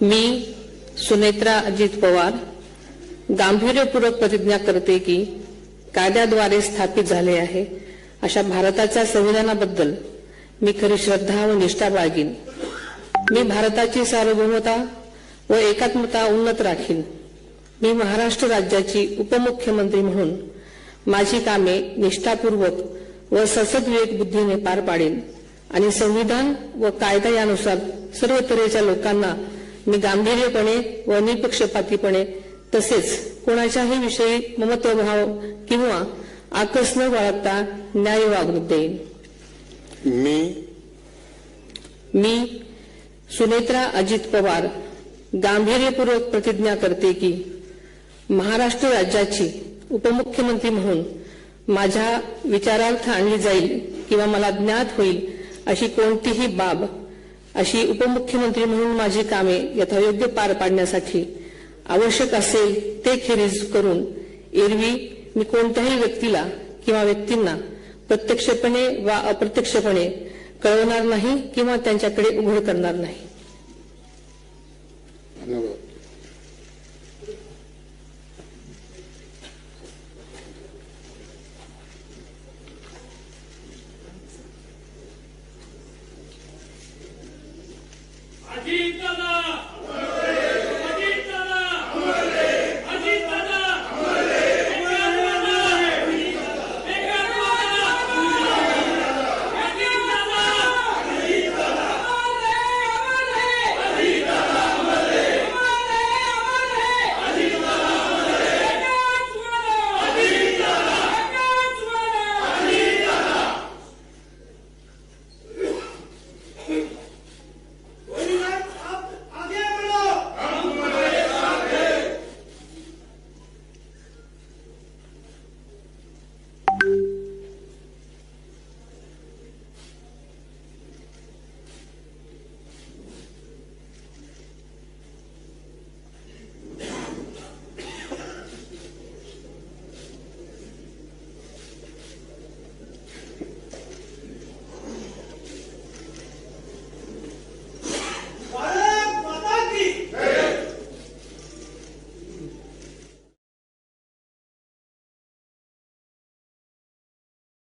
मी सुनेत्रा अजित पवार गांभीर्यपूर्वक प्रतिज्ञा करते की कायद्याद्वारे स्थापित झाले आहे अशा भारताच्या संविधानाबद्दल मी खरी श्रद्धा व निष्ठा बाळगीन। मी भारताची सार्वभौमता व एकात्मता उन्नत राखीन। मी महाराष्ट्र राज्याची उपमुख्यमंत्री म्हणून माझी कामे निष्ठापूर्वक व सद्विवेक बुद्धीने पार पाडेन आणि संविधान व कायदा यानुसार सर्व तऱ्हेच्या लोकांना मी गांभीर्यपणे व निपक्षपातीपणे तसेच कोणाच्याही विषयी ममत्वभाव किंवा आकस न बाळगता न्याय वागणूक देईन। मी सुनेत्रा अजित पवार गांभीर्यपूर्वक प्रतिज्ञा करते की महाराष्ट्र राज्याची उपमुख्यमंत्री म्हणून माझ्या विचारार्थ आणली जाईल किंवा मला ज्ञात होईल अशी कोणतीही बाब अशी उपमुख्यमंत्री म्हणून माझी कामे यथायोग्य पार पाडण्यासाठी आवश्यक असेल ते खेरीज करून एरवी मी कोणत्याही व्यक्तीला किंवा व्यक्तींना प्रत्यक्षपणे वा अप्रत्यक्षपणे कळवणार नाही किंवा त्यांच्याकडे उघड करणार नाही।